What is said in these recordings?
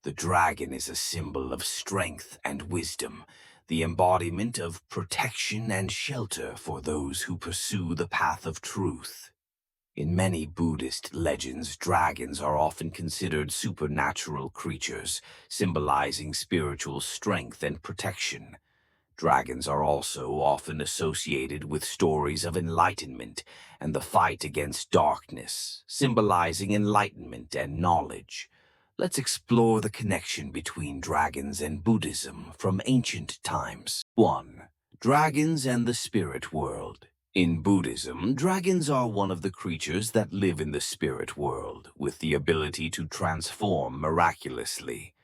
The dragon is a symbol of strength and wisdom, the embodiment of protection and shelter for those who pursue the path of truth. In many Buddhist legends, dragons are often considered supernatural creatures, symbolizing spiritual strength and protection. Dragons are also often associated with stories of enlightenment and the fight against darkness, symbolizing enlightenment and knowledge. Let's explore the connection between dragons and Buddhism from ancient times. 1. Dragons and the spirit world. In Buddhism, dragons are one of the creatures that live in the spirit world, with the ability to transform miraculously.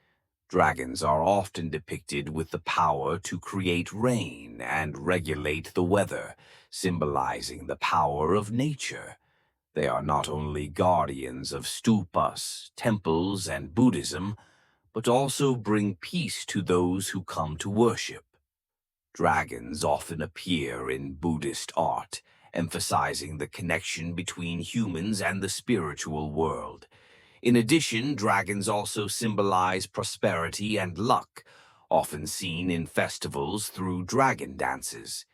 Dragons are often depicted with the power to create rain and regulate the weather, symbolizing the power of nature. They are not only guardians of stupas, temples, and Buddhism, but also bring peace to those who come to worship. Dragons often appear in Buddhist art, emphasizing the connection between humans and the spiritual world. In addition, dragons also symbolize prosperity and luck, often seen in festivals through dragon dances.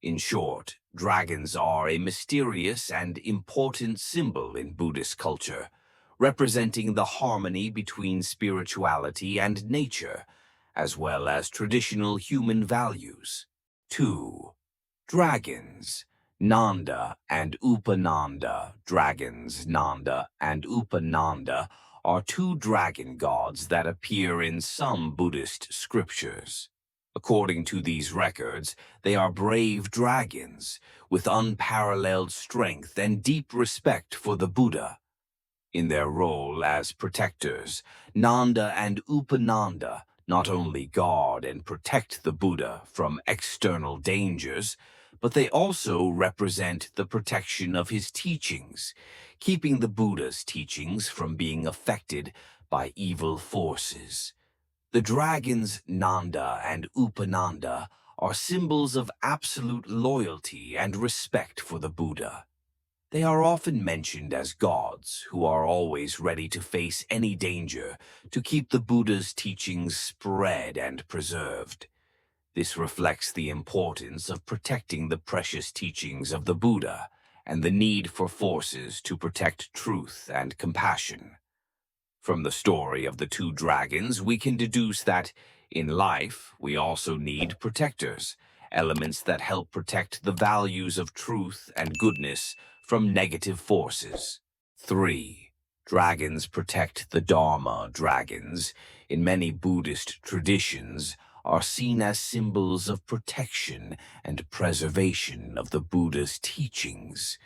In short, dragons are a mysterious and important symbol in Buddhist culture, representing the harmony between spirituality and nature, as well as traditional human values. 2. Dragons. Nanda and Upananda. Dragons, Nanda and Upananda, are two dragon gods that appear in some Buddhist scriptures. According to these records, they are brave dragons with unparalleled strength and deep respect for the Buddha. In their role as protectors, Nanda and Upananda not only guard and protect the Buddha from external dangers, but they also represent the protection of his teachings, keeping the Buddha's teachings from being affected by evil forces. The dragons Nanda and Upananda are symbols of absolute loyalty and respect for the Buddha. They are often mentioned as gods who are always ready to face any danger to keep the Buddha's teachings spread and preserved. This reflects the importance of protecting the precious teachings of the Buddha and the need for forces to protect truth and compassion. From the story of the two dragons, we can deduce that, in life, we also need protectors, elements that help protect the values of truth and goodness from negative forces. 3. Dragons protect the Dharma. Dragons, in many Buddhist traditions, are seen as symbols of protection and preservation of the Buddha's teachings.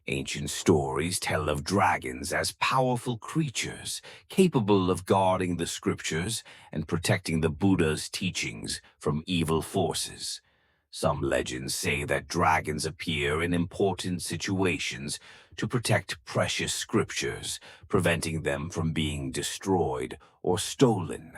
Ancient stories tell of dragons as powerful creatures, capable of guarding the scriptures and protecting the Buddha's teachings from evil forces. Some legends say that dragons appear in important situations to protect precious scriptures, preventing them from being destroyed or stolen.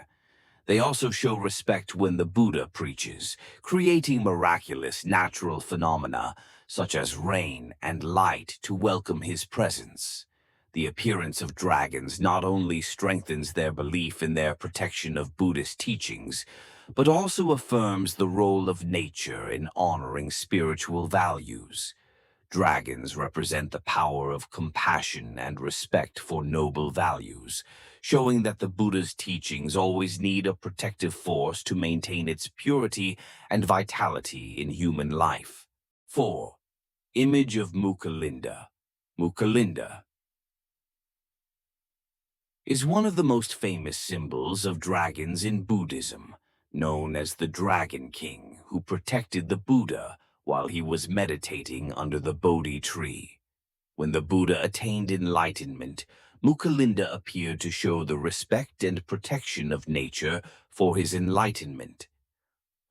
They also show respect when the Buddha preaches, creating miraculous natural phenomena such as rain and light to welcome his presence. The appearance of dragons not only strengthens their belief in their protection of Buddhist teachings, but also affirms the role of nature in honoring spiritual values. Dragons represent the power of compassion and respect for noble values, showing that the Buddha's teachings always need a protective force to maintain its purity and vitality in human life. 4. Image of Mukhalinda. Mukhalinda is one of the most famous symbols of dragons in Buddhism, known as the Dragon King, who protected the Buddha while he was meditating under the Bodhi tree. When the Buddha attained enlightenment, Mukhalinda appeared to show the respect and protection of nature for his enlightenment.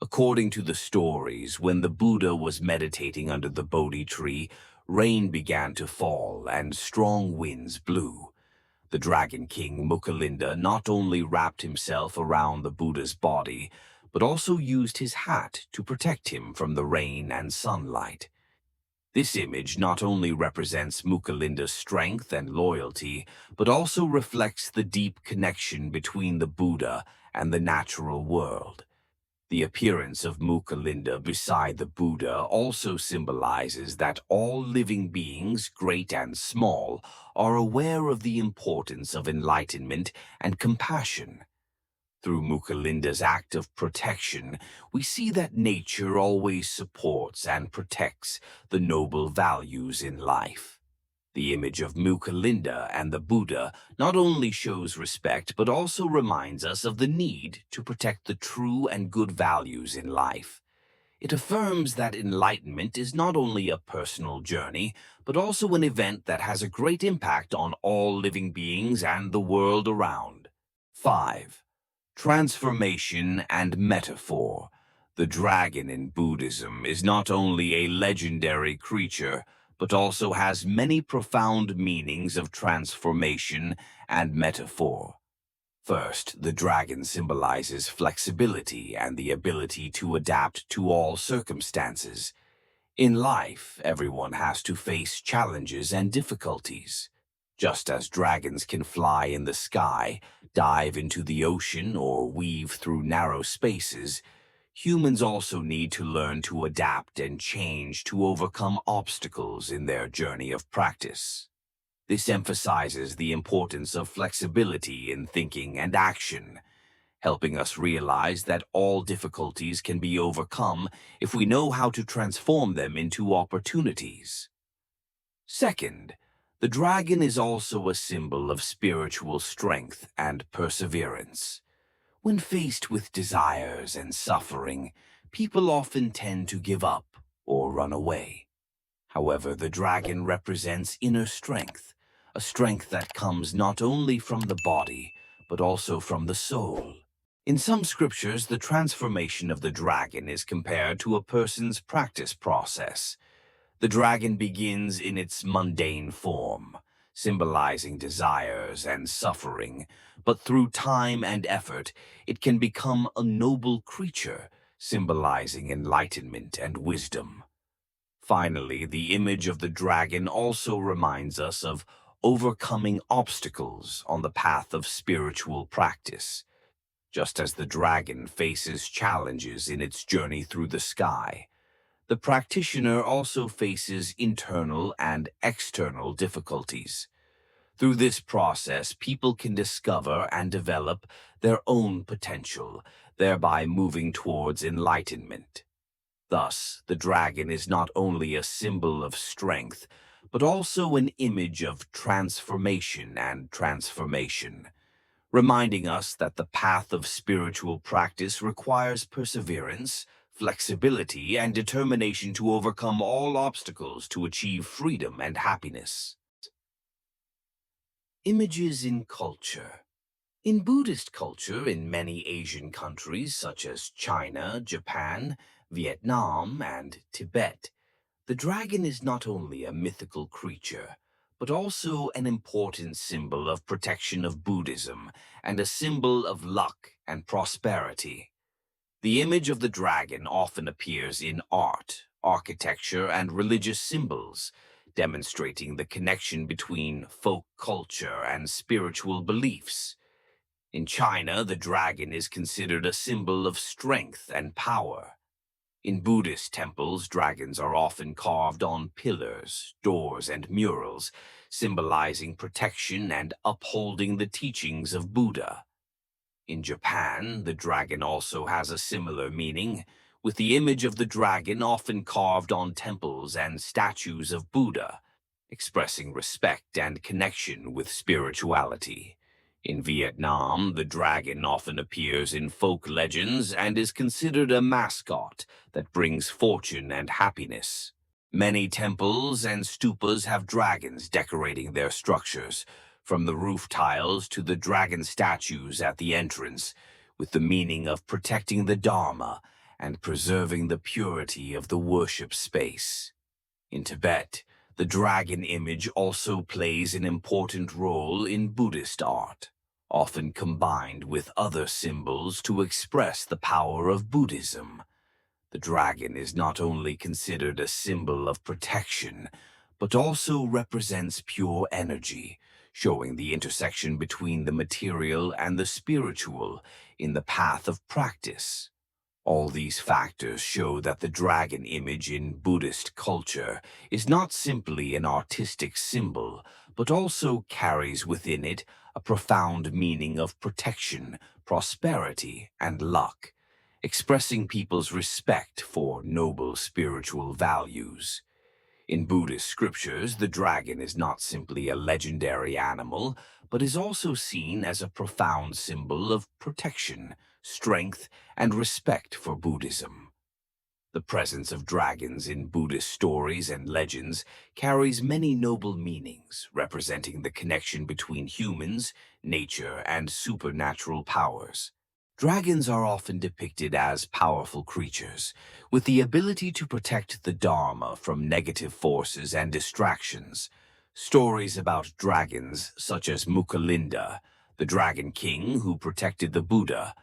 According to the stories, when the Buddha was meditating under the Bodhi tree, rain began to fall and strong winds blew. The Dragon King Mukhalinda not only wrapped himself around the Buddha's body, but also used his hat to protect him from the rain and sunlight. This image not only represents Mukalinda's strength and loyalty, but also reflects the deep connection between the Buddha and the natural world. The appearance of Mukalinda beside the Buddha also symbolizes that all living beings, great and small, are aware of the importance of enlightenment and compassion. Through Mukalinda's act of protection, we see that nature always supports and protects the noble values in life. The image of Mukalinda and the Buddha not only shows respect but also reminds us of the need to protect the true and good values in life. It affirms that enlightenment is not only a personal journey, but also an event that has a great impact on all living beings and the world around. 5. Transformation and metaphor. The dragon in Buddhism is not only a legendary creature, but also has many profound meanings of transformation and metaphor. First, the dragon symbolizes flexibility and the ability to adapt to all circumstances. In life, everyone has to face challenges and difficulties. Just as dragons can fly in the sky, dive into the ocean, or weave through narrow spaces, humans also need to learn to adapt and change to overcome obstacles in their journey of practice. This emphasizes the importance of flexibility in thinking and action, helping us realize that all difficulties can be overcome if we know how to transform them into opportunities. Second, the dragon is also a symbol of spiritual strength and perseverance. When faced with desires and suffering, people often tend to give up or run away. However, the dragon represents inner strength, a strength that comes not only from the body, but also from the soul. In some scriptures, the transformation of the dragon is compared to a person's practice process. The dragon begins in its mundane form, symbolizing desires and suffering, but through time and effort, it can become a noble creature, symbolizing enlightenment and wisdom. Finally, the image of the dragon also reminds us of overcoming obstacles on the path of spiritual practice. Just as the dragon faces challenges in its journey through the sky, the practitioner also faces internal and external difficulties. Through this process, people can discover and develop their own potential, thereby moving towards enlightenment. Thus, the dragon is not only a symbol of strength, but also an image of transformation and transformation, reminding us that the path of spiritual practice requires perseverance, flexibility, and determination to overcome all obstacles to achieve freedom and happiness. Images in culture. In Buddhist culture in many Asian countries such as China, Japan, Vietnam, and Tibet, the dragon is not only a mythical creature, but also an important symbol of protection of Buddhism and a symbol of luck and prosperity. The image of the dragon often appears in art, architecture, and religious symbols, demonstrating the connection between folk culture and spiritual beliefs. In China, the dragon is considered a symbol of strength and power. In Buddhist temples, dragons are often carved on pillars, doors, and murals, symbolizing protection and upholding the teachings of Buddha. In Japan, the dragon also has a similar meaning, with the image of the dragon often carved on temples and statues of Buddha, expressing respect and connection with spirituality. In Vietnam, the dragon often appears in folk legends and is considered a mascot that brings fortune and happiness. Many temples and stupas have dragons decorating their structures, from the roof tiles to the dragon statues at the entrance, with the meaning of protecting the Dharma and preserving the purity of the worship space. In Tibet, the dragon image also plays an important role in Buddhist art, often combined with other symbols to express the power of Buddhism. The dragon is not only considered a symbol of protection, but also represents pure energy, showing the intersection between the material and the spiritual in the path of practice. All these factors show that the dragon image in Buddhist culture is not simply an artistic symbol, but also carries within it a profound meaning of protection, prosperity, and luck, expressing people's respect for noble spiritual values. In Buddhist scriptures, the dragon is not simply a legendary animal, but is also seen as a profound symbol of protection, strength, and respect for Buddhism. The presence of dragons in Buddhist stories and legends carries many noble meanings, representing the connection between humans, nature, and supernatural powers. Dragons are often depicted as powerful creatures, with the ability to protect the Dharma from negative forces and distractions. Stories about dragons, such as Mukalinda, the Dragon King who protected the Buddha,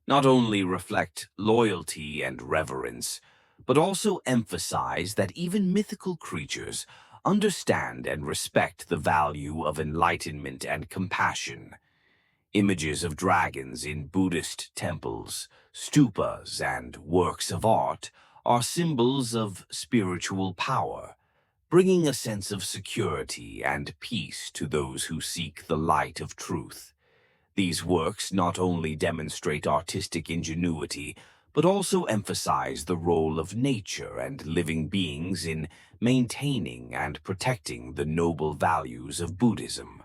not only reflect loyalty and reverence, but also emphasize that even mythical creatures understand and respect the value of enlightenment and compassion. Images of dragons in Buddhist temples, stupas, and works of art are symbols of spiritual power, bringing a sense of security and peace to those who seek the light of truth. These works not only demonstrate artistic ingenuity, but also emphasize the role of nature and living beings in maintaining and protecting the noble values of Buddhism.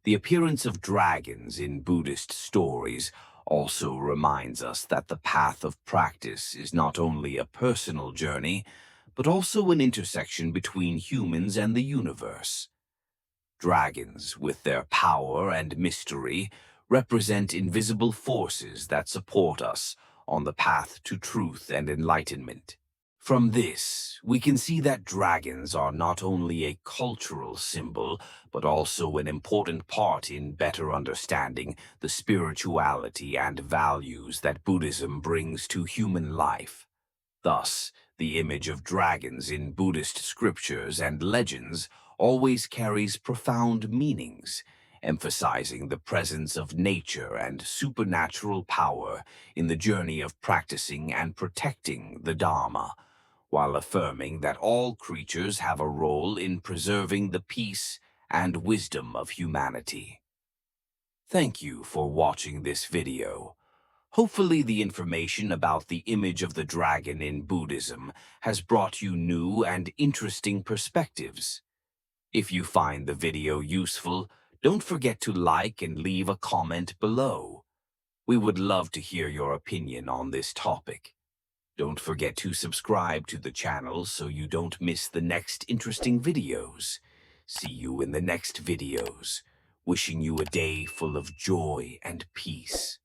The appearance of dragons in Buddhist stories also reminds us that the path of practice is not only a personal journey, but also an intersection between humans and the universe. Dragons, with their power and mystery, represent invisible forces that support us on the path to truth and enlightenment. From this, we can see that dragons are not only a cultural symbol, but also an important part in better understanding the spirituality and values that Buddhism brings to human life. Thus, the image of dragons in Buddhist scriptures and legends always carries profound meanings, emphasizing the presence of nature and supernatural power in the journey of practicing and protecting the Dharma, while affirming that all creatures have a role in preserving the peace and wisdom of humanity. Thank you for watching this video. Hopefully the information about the image of the dragon in Buddhism has brought you new and interesting perspectives. If you find the video useful, don't forget to like and leave a comment below. We would love to hear your opinion on this topic. Don't forget to subscribe to the channel so you don't miss the next interesting videos. See you in the next videos. Wishing you a day full of joy and peace.